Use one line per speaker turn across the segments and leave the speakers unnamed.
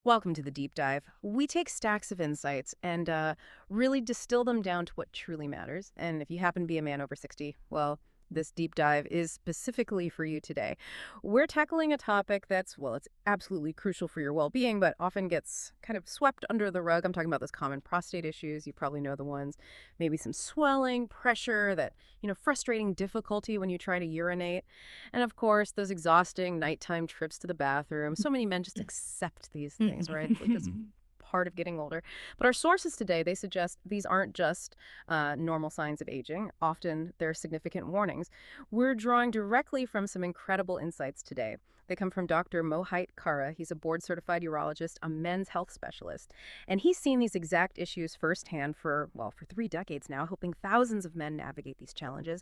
Welcome to the deep dive. We take stacks of insights and really distill them down to what truly matters. And if you happen to be a man over 60, well, this deep dive is specifically for you today. We're tackling a topic that's, well, it's absolutely crucial for your well-being, but often gets kind of swept under the rug. I'm talking about those common prostate issues. You probably know the ones. Maybe some swelling, pressure, frustrating difficulty when you try to urinate. And of course, those exhausting nighttime trips to the bathroom. So many men just accept these things, right? It's like this part of getting older. But our sources today, they suggest these aren't just normal signs of aging. Often they're significant warnings. We're drawing directly from some incredible insights today. They come from Dr. Mohit Khera. He's a board-certified urologist, a men's health specialist. And he's seen these exact issues firsthand for 3 decades now, helping thousands of men navigate these challenges.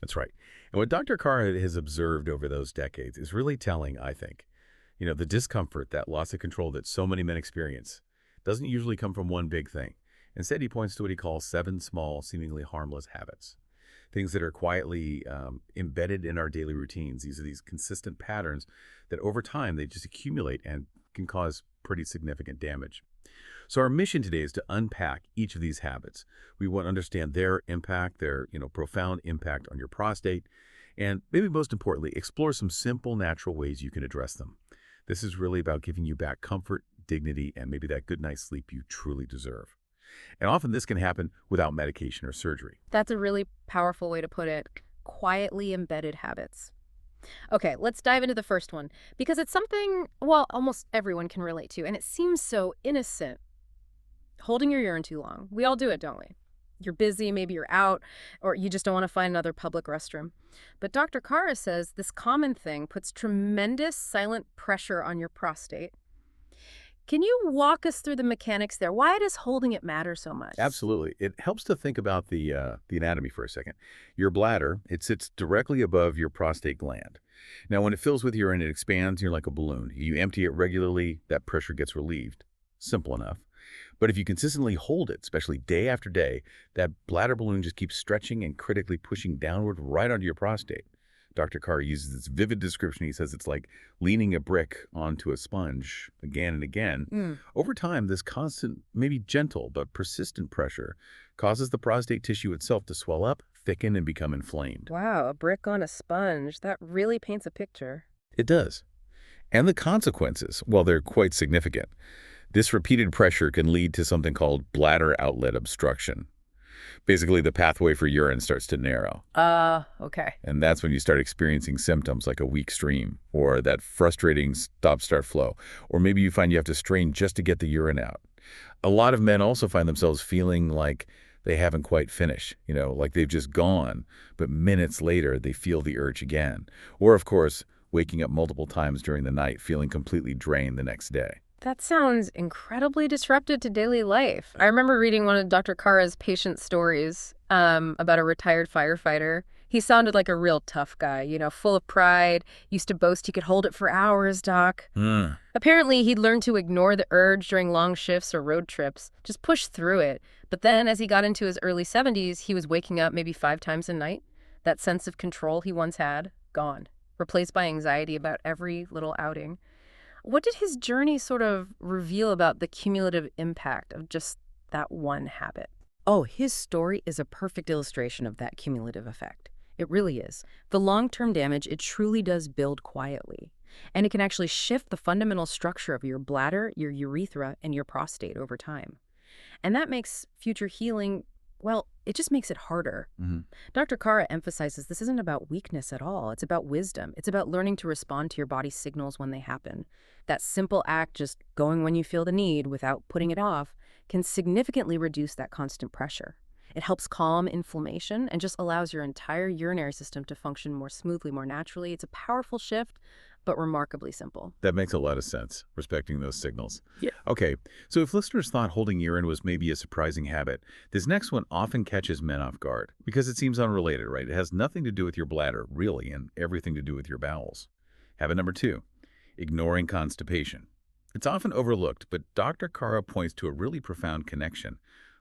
That's right. And what Dr. Carr has observed over those decades is really telling, I think. The discomfort, that loss of control that so many men experience doesn't usually come from one big thing. Instead, he points to what he calls 7 small, seemingly harmless habits. Things that are quietly embedded in our daily routines. These are these consistent patterns that over time, they just accumulate and can cause pretty significant damage. So our mission today is to unpack each of these habits. We want to understand their impact, their profound impact on your prostate, and maybe most importantly, explore some simple, natural ways you can address them. This is really about giving you back comfort, dignity, and maybe that good night's sleep you truly deserve. And often this can happen without medication or surgery.
That's a really powerful way to put it. Quietly embedded habits. Okay, let's dive into the first one because it's something, almost everyone can relate to, and it seems so innocent. Holding your urine too long. We all do it, don't we? You're busy, maybe you're out, or you just don't want to find another public restroom. But Dr. Khera says this common thing puts tremendous silent pressure on your prostate. Can you walk us through the mechanics there? Why does holding it matter so much?
Absolutely. It helps to think about the anatomy for a second. Your bladder, it sits directly above your prostate gland. Now, when it fills with urine, it expands. You're like a balloon. You empty it regularly, that pressure gets relieved. Simple enough. But if you consistently hold it, especially day after day, that bladder balloon just keeps stretching and critically pushing downward right onto your prostate. Dr. Carr uses this vivid description. He says it's like leaning a brick onto a sponge again and again. Over time, this constant, maybe gentle but persistent pressure causes the prostate tissue itself to swell up, thicken, and become inflamed.
Wow, a brick on a sponge. That really paints a picture.
It does. And the consequences, well, they're quite significant. This repeated pressure can lead to something called bladder outlet obstruction. Basically, the pathway for urine starts to narrow.
Okay.
And that's when you start experiencing symptoms like a weak stream or that frustrating stop-start flow. Or maybe you find you have to strain just to get the urine out. A lot of men also find themselves feeling like they haven't quite finished, like they've just gone. But minutes later, they feel the urge again. Or, of course, waking up multiple times during the night, feeling completely drained the next day.
That sounds incredibly disruptive to daily life. I remember reading one of Dr. Khera's patient stories about a retired firefighter. He sounded like a real tough guy, full of pride, used to boast he could hold it for hours, Doc. Apparently, he'd learned to ignore the urge during long shifts or road trips, just push through it. But then as he got into his early 70s, he was waking up maybe 5 times a night. That sense of control he once had, gone, replaced by anxiety about every little outing. What did his journey sort of reveal about the cumulative impact of just that one habit? Oh, his story is a perfect illustration of that cumulative effect. It really is. The long-term damage, it truly does build quietly. And it can actually shift the fundamental structure of your bladder, your urethra, and your prostate over time. And that makes future healing, it just makes it harder. Dr. Khera emphasizes this isn't about weakness at all. It's about wisdom. It's about learning to respond to your body's signals when they happen. That simple act, just going when you feel the need without putting it off, can significantly reduce that constant pressure. It helps calm inflammation and just allows your entire urinary system to function more smoothly, more naturally. It's a powerful shift, but remarkably simple.
That makes a lot of sense, respecting those signals.
Yeah.
Okay, so if listeners thought holding urine was maybe a surprising habit, this next one often catches men off guard because it seems unrelated, right? It has nothing to do with your bladder, really, and everything to do with your bowels. Habit number 2, ignoring constipation. It's often overlooked, but Dr. Khera points to a really profound connection.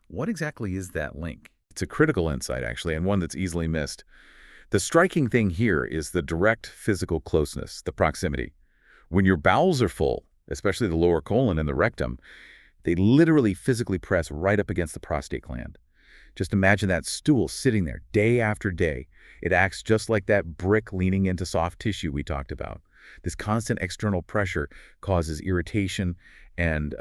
What exactly is that link? It's a critical insight, actually, and one that's easily missed. The striking thing here is the direct physical closeness, the proximity. When your bowels are full, especially the lower colon and the rectum, they literally physically press right up against the prostate gland. Just imagine that stool sitting there day after day. It acts just like that brick leaning into soft tissue we talked about. This constant external pressure causes irritation and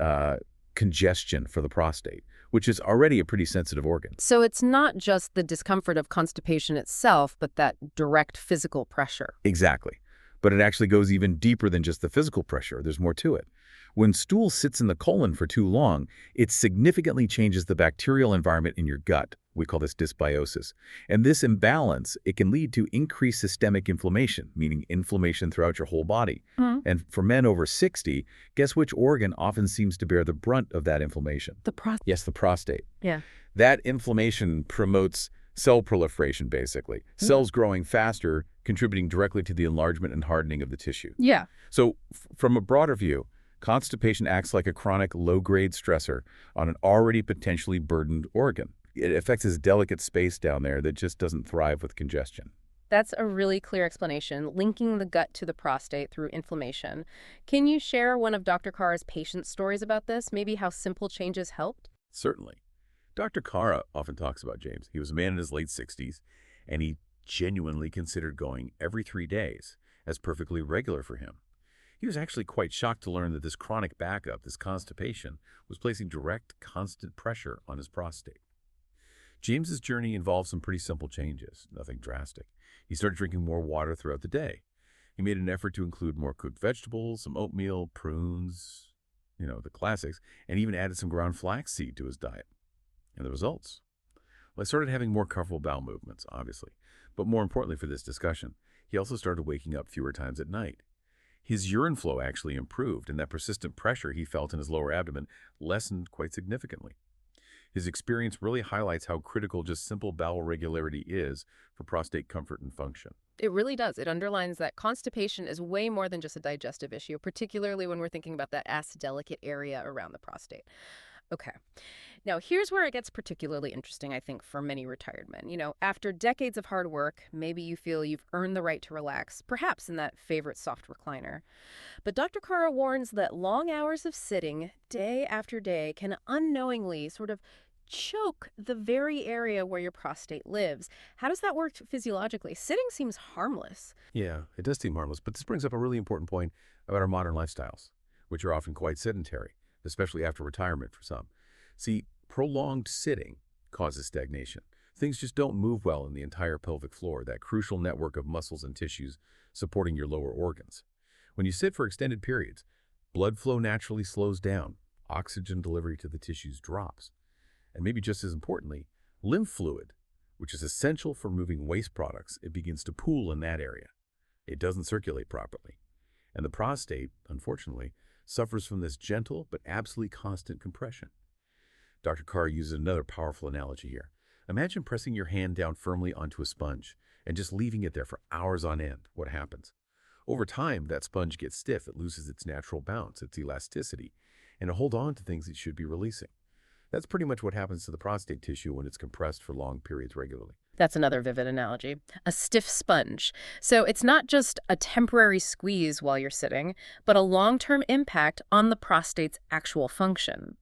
congestion for the prostate, which is already a pretty sensitive organ.
So it's not just the discomfort of constipation itself, but that direct physical pressure.
Exactly. But it actually goes even deeper than just the physical pressure. There's more to it. When stool sits in the colon for too long, it significantly changes the bacterial environment in your gut. We call this dysbiosis. And this imbalance, it can lead to increased systemic inflammation, meaning inflammation throughout your whole body. And for men over 60, guess which organ often seems to bear the brunt of that inflammation?
The prostate.
Yes, the prostate.
Yeah.
That inflammation promotes cell proliferation, basically. Cells growing faster, contributing directly to the enlargement and hardening of the tissue.
Yeah.
So from a broader view, constipation acts like a chronic low-grade stressor on an already potentially burdened organ. It affects this delicate space down there that just doesn't thrive with congestion.
That's a really clear explanation, linking the gut to the prostate through inflammation. Can you share one of Dr. Carr's patient stories about this? Maybe how simple changes helped?
Certainly. Dr. Khera often talks about James. He was a man in his late 60s, and he genuinely considered going every 3 days as perfectly regular for him. He was actually quite shocked to learn that this chronic backup, this constipation, was placing direct, constant pressure on his prostate. James's journey involved some pretty simple changes, nothing drastic. He started drinking more water throughout the day. He made an effort to include more cooked vegetables, some oatmeal, prunes, the classics, and even added some ground flaxseed to his diet. And the results? Well, I started having more comfortable bowel movements, obviously. But more importantly for this discussion, he also started waking up fewer times at night. His urine flow actually improved, and that persistent pressure he felt in his lower abdomen lessened quite significantly. His experience really highlights how critical just simple bowel regularity is for prostate comfort and function.
It really does. It underlines that constipation is way more than just a digestive issue, particularly when we're thinking about that delicate area around the prostate. Okay. Now, here's where it gets particularly interesting, I think, for many retired men. After decades of hard work, maybe you feel you've earned the right to relax, perhaps in that favorite soft recliner. But Dr. Khera warns that long hours of sitting, day after day, can unknowingly sort of choke the very area where your prostate lives. How does that work physiologically? Sitting seems harmless.
Yeah, it does seem harmless, but this brings up a really important point about our modern lifestyles, which are often quite sedentary, especially after retirement for some. See, prolonged sitting causes stagnation. Things just don't move well in the entire pelvic floor, that crucial network of muscles and tissues supporting your lower organs. When you sit for extended periods, blood flow naturally slows down, oxygen delivery to the tissues drops. And maybe just as importantly, lymph fluid, which is essential for moving waste products, it begins to pool in that area. It doesn't circulate properly. And the prostate, unfortunately, suffers from this gentle but absolutely constant compression. Dr. Carr uses another powerful analogy here. Imagine pressing your hand down firmly onto a sponge and just leaving it there for hours on end. What happens? Over time, that sponge gets stiff. It loses its natural bounce, its elasticity, and it holds on to things it should be releasing. That's pretty much what happens to the prostate tissue when it's compressed for long periods regularly.
That's another vivid analogy. A stiff sponge. So it's not just a temporary squeeze while you're sitting, but a long-term impact on the prostate's actual function.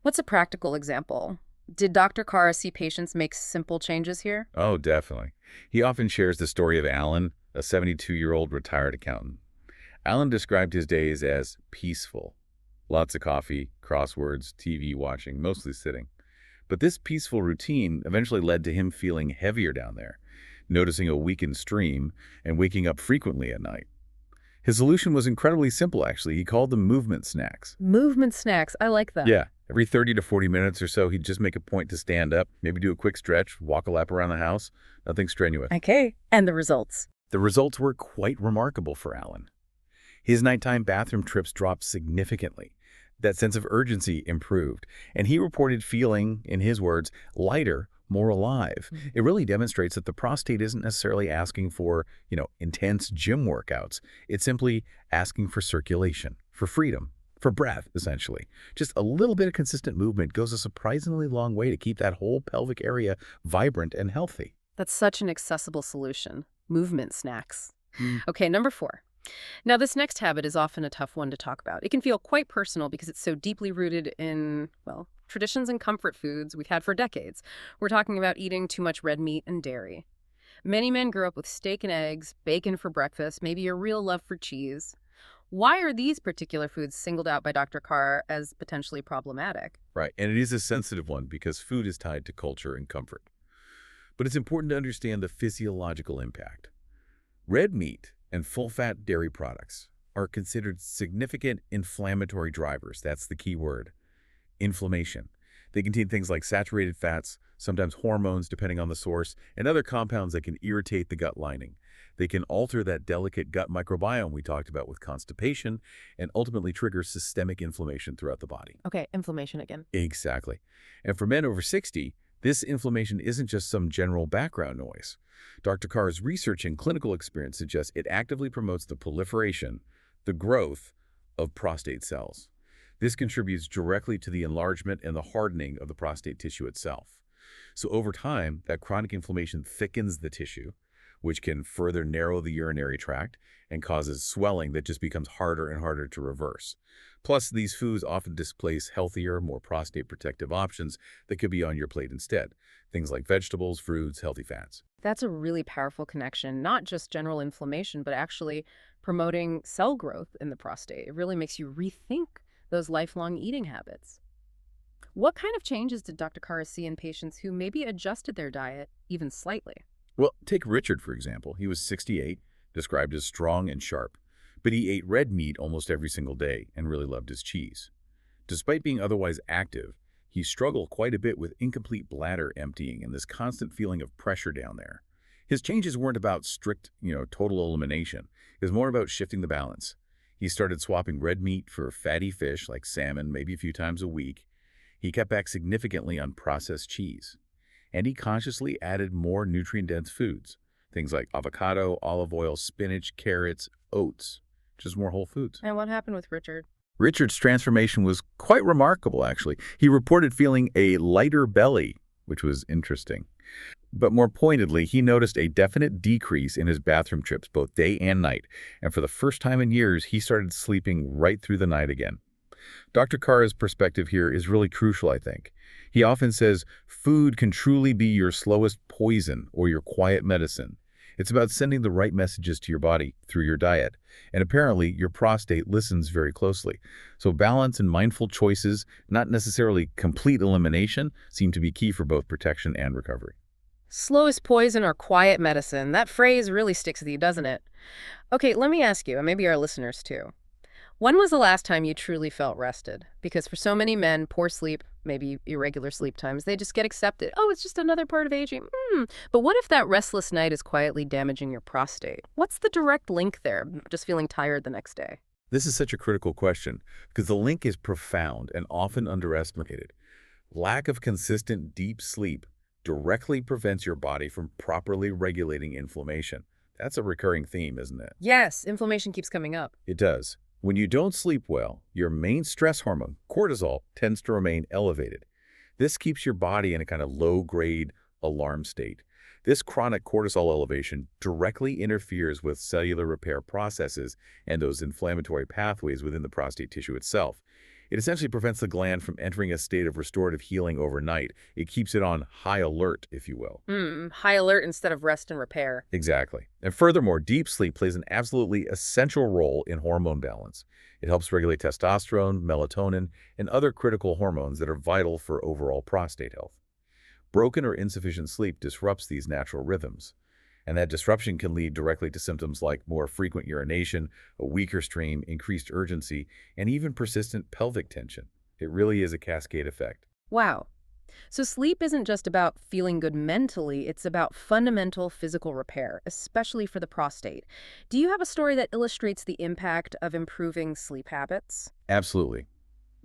What's a practical example? Did Dr. Khera see patients make simple changes here?
Oh, definitely. He often shares the story of Alan, a 72-year-old retired accountant. Alan described his days as peaceful. Lots of coffee, crosswords, TV watching, mostly sitting. But this peaceful routine eventually led to him feeling heavier down there, noticing a weakened stream, and waking up frequently at night. His solution was incredibly simple, actually. He called them movement snacks.
Movement snacks. I like that.
Yeah. Every 30 to 40 minutes or so, he'd just make a point to stand up, maybe do a quick stretch, walk a lap around the house. Nothing strenuous.
Okay. And the results?
The results were quite remarkable for Alan. His nighttime bathroom trips dropped significantly. That sense of urgency improved, and he reported feeling, in his words, lighter, more alive. It really demonstrates that the prostate isn't necessarily asking for, intense gym workouts. It's simply asking for circulation, for freedom, for breath, essentially. Just a little bit of consistent movement goes a surprisingly long way to keep that whole pelvic area vibrant and healthy.
That's such an accessible solution. Movement snacks. Okay, number 4. Now, this next habit is often a tough one to talk about. It can feel quite personal because it's so deeply rooted in, well, traditions and comfort foods we've had for decades. We're talking about eating too much red meat and dairy. Many men grew up with steak and eggs, bacon for breakfast, maybe a real love for cheese. Why are these particular foods singled out by Dr. Carr as potentially problematic?
Right, and it is a sensitive one because food is tied to culture and comfort. But it's important to understand the physiological impact. Red meat and full-fat dairy products are considered significant inflammatory drivers. That's the key word, inflammation. They contain things like saturated fats, sometimes hormones depending on the source, and other compounds that can irritate the gut lining. They can alter that delicate gut microbiome we talked about with constipation and ultimately trigger systemic inflammation throughout the body.
Okay, inflammation again.
Exactly. And for men over 60, this inflammation isn't just some general background noise. Dr. Carr's research and clinical experience suggests it actively promotes the proliferation, the growth of prostate cells. This contributes directly to the enlargement and the hardening of the prostate tissue itself. So over time, that chronic inflammation thickens the tissue, which can further narrow the urinary tract and causes swelling that just becomes harder and harder to reverse. Plus, these foods often displace healthier, more prostate-protective options that could be on your plate instead. Things like vegetables, fruits, healthy fats.
That's a really powerful connection, not just general inflammation, but actually promoting cell growth in the prostate. It really makes you rethink those lifelong eating habits. What kind of changes did Dr. Carr see in patients who maybe adjusted their diet even slightly?
Well, take Richard, for example. He was 68, described as strong and sharp, but he ate red meat almost every single day and really loved his cheese. Despite being otherwise active, he struggled quite a bit with incomplete bladder emptying and this constant feeling of pressure down there. His changes weren't about strict, total elimination. It was more about shifting the balance. He started swapping red meat for fatty fish like salmon maybe a few times a week. He cut back significantly on processed cheese. And he consciously added more nutrient-dense foods, things like avocado, olive oil, spinach, carrots, oats, just more whole foods.
And what happened with Richard?
Richard's transformation was quite remarkable, actually. He reported feeling a lighter belly, which was interesting. But more pointedly, he noticed a definite decrease in his bathroom trips, both day and night. And for the first time in years, he started sleeping right through the night again. Dr. Carr's perspective here is really crucial, I think. He often says, food can truly be your slowest poison or your quiet medicine. It's about sending the right messages to your body through your diet. And apparently, your prostate listens very closely. So balance and mindful choices, not necessarily complete elimination, seem to be key for both protection and recovery.
Slowest poison or quiet medicine. That phrase really sticks with you, doesn't it? Okay, let me ask you, and maybe our listeners too. When was the last time you truly felt rested? Because for so many men, poor sleep, maybe irregular sleep times, they just get accepted. Oh, it's just another part of aging. But what if that restless night is quietly damaging your prostate? What's the direct link there? Just feeling tired the next day.
This is such a critical question because the link is profound and often underestimated. Lack of consistent deep sleep directly prevents your body from properly regulating inflammation. That's a recurring theme, isn't it?
Yes, inflammation keeps coming up.
It does. When you don't sleep well, your main stress hormone, cortisol, tends to remain elevated. This keeps your body in a kind of low-grade alarm state. This chronic cortisol elevation directly interferes with cellular repair processes and those inflammatory pathways within the prostate tissue itself. It essentially prevents the gland from entering a state of restorative healing overnight. It keeps it on high alert, if you will.
High alert instead of rest and repair.
Exactly. And furthermore, deep sleep plays an absolutely essential role in hormone balance. It helps regulate testosterone, melatonin, and other critical hormones that are vital for overall prostate health. Broken or insufficient sleep disrupts these natural rhythms. And that disruption can lead directly to symptoms like more frequent urination, a weaker stream, increased urgency, and even persistent pelvic tension. It really is a cascade effect.
Wow. So sleep isn't just about feeling good mentally, it's about fundamental physical repair, especially for the prostate. Do you have a story that illustrates the impact of improving sleep habits?
Absolutely.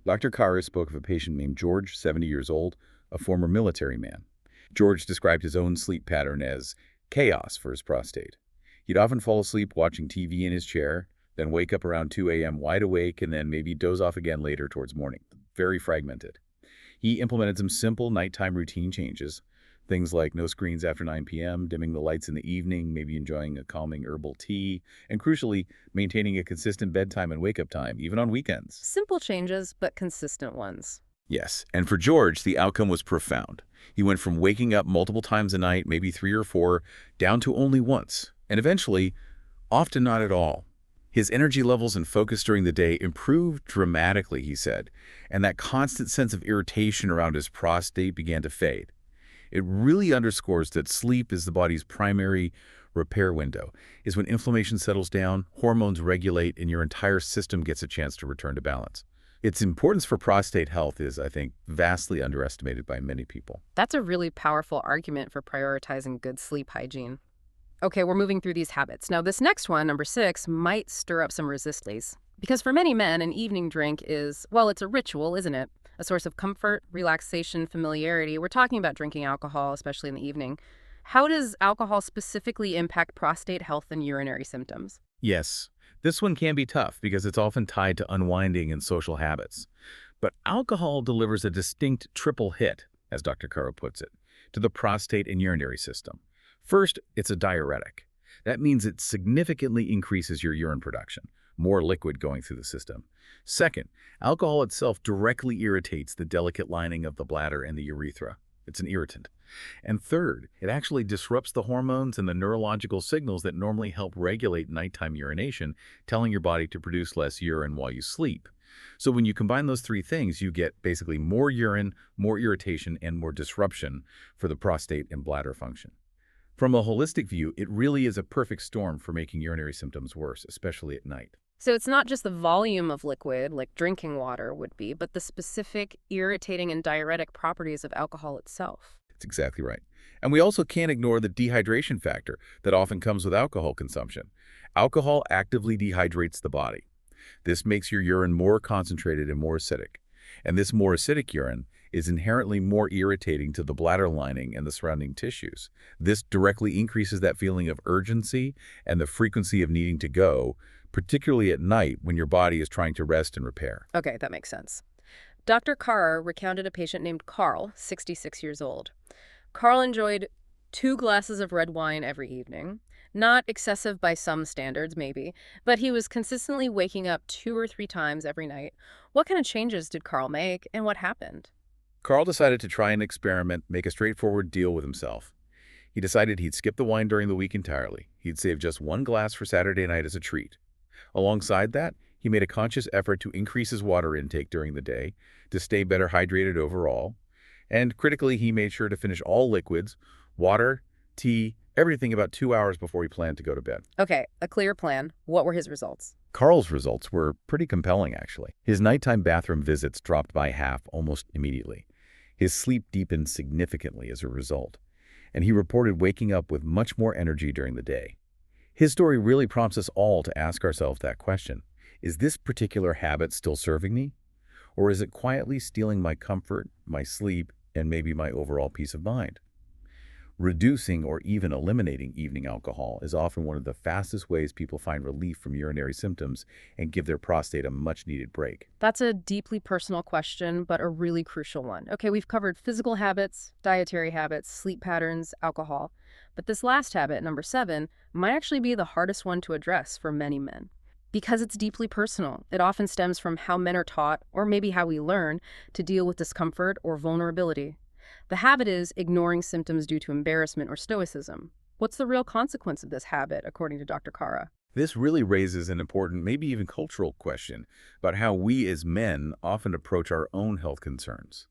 Dr. Carr spoke of a patient named George, 70 years old, a former military man. George described his own sleep pattern as chaos for his prostate. He'd often fall asleep watching TV in his chair, then wake up around 2 a.m. wide awake, and then maybe doze off again later towards morning. Very fragmented. He implemented some simple nighttime routine changes, Things like no screens after 9 p.m., dimming the lights in the evening, maybe enjoying a calming herbal tea, and crucially, maintaining a consistent bedtime and wake-up time, even on weekends.
Simple changes, but consistent ones.
Yes, and for George, the outcome was profound. He went from waking up multiple times a night, maybe 3 or 4, down to only once, and eventually, often not at all. His energy levels and focus during the day improved dramatically, he said, and that constant sense of irritation around his prostate began to fade. It really underscores that sleep is the body's primary repair window, is when inflammation settles down, hormones regulate, and your entire system gets a chance to return to balance. Its importance for prostate health is, I think, vastly underestimated by many people.
That's a really powerful argument for prioritizing good sleep hygiene. Okay, we're moving through these habits. Now, this next one, number 6, might stir up some resistance. Because for many men, an evening drink is, well, it's a ritual, isn't it? A source of comfort, relaxation, familiarity. We're talking about drinking alcohol, especially in the evening. How does alcohol specifically impact prostate health and urinary symptoms?
Yes, this one can be tough because it's often tied to unwinding and social habits. But alcohol delivers a distinct triple hit, as Dr. Caro puts it, to the prostate and urinary system. First, it's a diuretic. That means it significantly increases your urine production, more liquid going through the system. Second, alcohol itself directly irritates the delicate lining of the bladder and the urethra. It's an irritant. And third, it actually disrupts the hormones and the neurological signals that normally help regulate nighttime urination, telling your body to produce less urine while you sleep. So when you combine those three things, you get basically more urine, more irritation, and more disruption for the prostate and bladder function. From a holistic view, it really is a perfect storm for making urinary symptoms worse, especially at night.
So it's not just the volume of liquid, like drinking water would be, but the specific irritating and diuretic properties of alcohol itself.
That's exactly right. And we also can't ignore the dehydration factor that often comes with alcohol consumption. Alcohol actively dehydrates the body. This makes your urine more concentrated and more acidic. And this more acidic urine is inherently more irritating to the bladder lining and the surrounding tissues. This directly increases that feeling of urgency and the frequency of needing to go, particularly at night when your body is trying to rest and repair.
Okay, that makes sense. Dr. Carr recounted a patient named Carl, 66 years old. Carl enjoyed 2 glasses of red wine every evening. Not excessive by some standards, maybe, but he was consistently waking up 2 or 3 times every night. What kind of changes did Carl make, and what happened?
Carl decided to try an experiment, make a straightforward deal with himself. He decided he'd skip the wine during the week entirely. He'd save just 1 glass for Saturday night as a treat. Alongside that, he made a conscious effort to increase his water intake during the day, to stay better hydrated overall. And critically, he made sure to finish all liquids, water, tea, everything about 2 hours before he planned to go to bed.
Okay, a clear plan. What were his results?
Carl's results were pretty compelling, actually. His nighttime bathroom visits dropped by half almost immediately. His sleep deepened significantly as a result, and he reported waking up with much more energy during the day. His story really prompts us all to ask ourselves that question. Is this particular habit still serving me? Or is it quietly stealing my comfort, my sleep, and maybe my overall peace of mind? Reducing or even eliminating evening alcohol is often one of the fastest ways people find relief from urinary symptoms and give their prostate a much-needed break.
That's a deeply personal question, but a really crucial one. Okay, we've covered physical habits, dietary habits, sleep patterns, alcohol. But this last habit, number 7, might actually be the hardest one to address for many men. Because it's deeply personal, it often stems from how men are taught, or maybe how we learn, to deal with discomfort or vulnerability. The habit is ignoring symptoms due to embarrassment or stoicism. What's the real consequence of this habit, according to Dr. Khera?
This really raises an important, maybe even cultural question about how we as men often approach our own health concerns.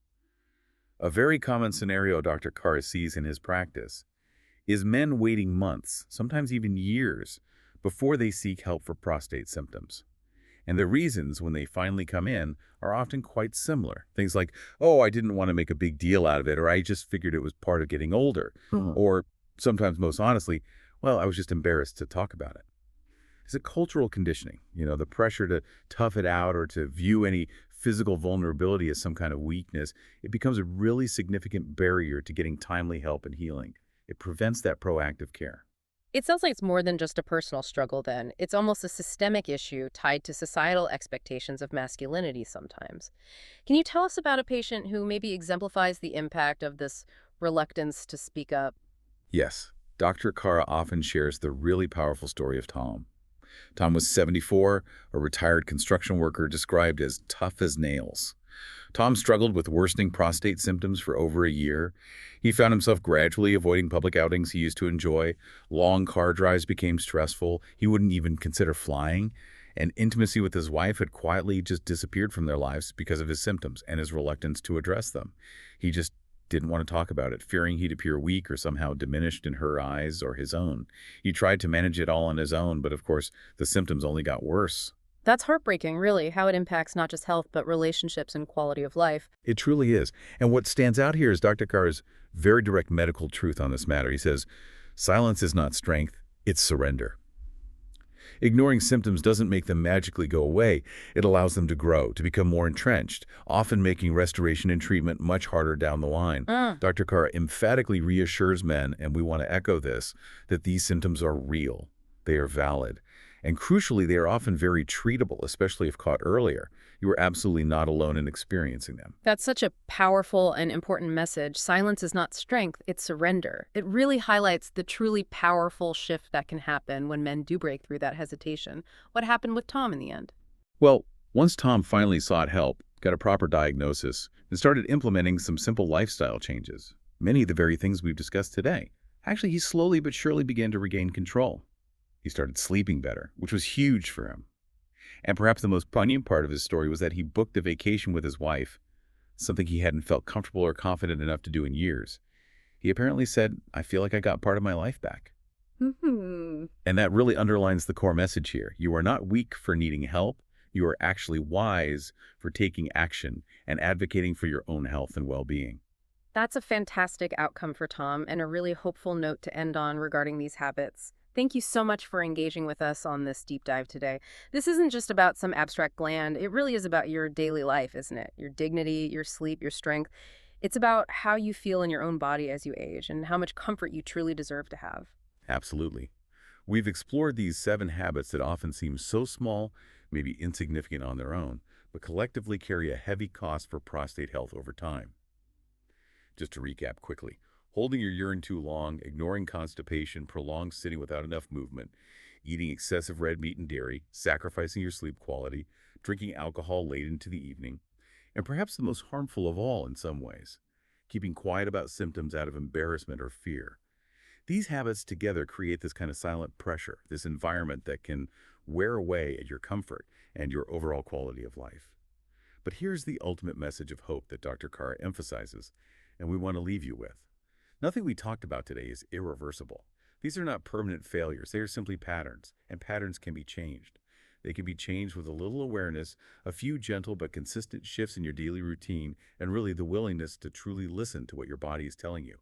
A very common scenario Dr. Khera sees in his practice is men waiting months, sometimes even years, before they seek help for prostate symptoms. And the reasons when they finally come in are often quite similar. Things like, oh, I didn't want to make a big deal out of it, or I just figured it was part of getting older. Or sometimes most honestly, well, I was just embarrassed to talk about it. It's a cultural conditioning, the pressure to tough it out or to view any physical vulnerability as some kind of weakness. It becomes a really significant barrier to getting timely help and healing. It prevents that proactive care.
It sounds like it's more than just a personal struggle then. It's almost a systemic issue tied to societal expectations of masculinity sometimes. Can you tell us about a patient who maybe exemplifies the impact of this reluctance to speak up.
Yes, Dr. Carr often shares the really powerful story of Tom. Tom was 74, a retired construction worker described as tough as nails. Tom struggled with worsening prostate symptoms for over a year. He found himself gradually avoiding public outings he used to enjoy. Long car drives became stressful. He wouldn't even consider flying. And intimacy with his wife had quietly just disappeared from their lives because of his symptoms and his reluctance to address them. He just didn't want to talk about it, fearing he'd appear weak or somehow diminished in her eyes or his own. He tried to manage it all on his own, but of course, the symptoms only got worse.
That's heartbreaking, really, how it impacts not just health, but relationships and quality of life.
It truly is. And what stands out here is Dr. Carr's very direct medical truth on this matter. He says, silence is not strength, it's surrender. Ignoring symptoms doesn't make them magically go away. It allows them to grow, to become more entrenched, often making restoration and treatment much harder down the line. Dr. Carr emphatically reassures men, and we want to echo this, that these symptoms are real. They are valid. And crucially, they are often very treatable, especially if caught earlier. You are absolutely not alone in experiencing them.
That's such a powerful and important message. Silence is not strength, it's surrender. It really highlights the truly powerful shift that can happen when men do break through that hesitation. What happened with Tom in the end?
Well, once Tom finally sought help, got a proper diagnosis, and started implementing some simple lifestyle changes, many of the very things we've discussed today, actually he slowly but surely began to regain control. He started sleeping better, which was huge for him. And perhaps the most poignant part of his story was that he booked a vacation with his wife, something he hadn't felt comfortable or confident enough to do in years. He apparently said, I feel like I got part of my life back.
Hmm.
And that really underlines the core message here. You are not weak for needing help. You are actually wise for taking action and advocating for your own health and well-being.
That's a fantastic outcome for Tom and a really hopeful note to end on regarding these habits. Thank you so much for engaging with us on this deep dive today. This isn't just about some abstract gland. It really is about your daily life, isn't it? Your dignity, your sleep, your strength. It's about how you feel in your own body as you age and how much comfort you truly deserve to have.
Absolutely. We've explored these 7 habits that often seem so small, maybe insignificant on their own, but collectively carry a heavy cost for prostate health over time. Just to recap quickly, holding your urine too long, ignoring constipation, prolonged sitting without enough movement, eating excessive red meat and dairy, sacrificing your sleep quality, drinking alcohol late into the evening, and perhaps the most harmful of all in some ways, keeping quiet about symptoms out of embarrassment or fear. These habits together create this kind of silent pressure, this environment that can wear away at your comfort and your overall quality of life. But here's the ultimate message of hope that Dr. Carr emphasizes, and we want to leave you with. Nothing we talked about today is irreversible. These are not permanent failures. They are simply patterns, and patterns can be changed. They can be changed with a little awareness, a few gentle but consistent shifts in your daily routine, and really the willingness to truly listen to what your body is telling you.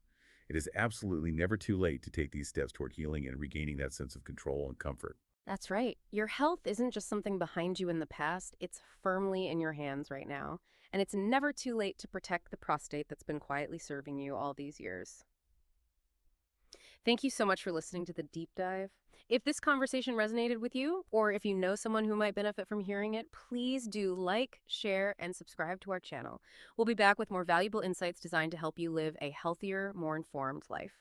It is absolutely never too late to take these steps toward healing and regaining that sense of control and comfort.
That's right. Your health isn't just something behind you in the past, it's firmly in your hands right now. And it's never too late to protect the prostate that's been quietly serving you all these years. Thank you so much for listening to the deep dive. If this conversation resonated with you, or if you know someone who might benefit from hearing it, please do like, share, and subscribe to our channel. We'll be back with more valuable insights designed to help you live a healthier, more informed life.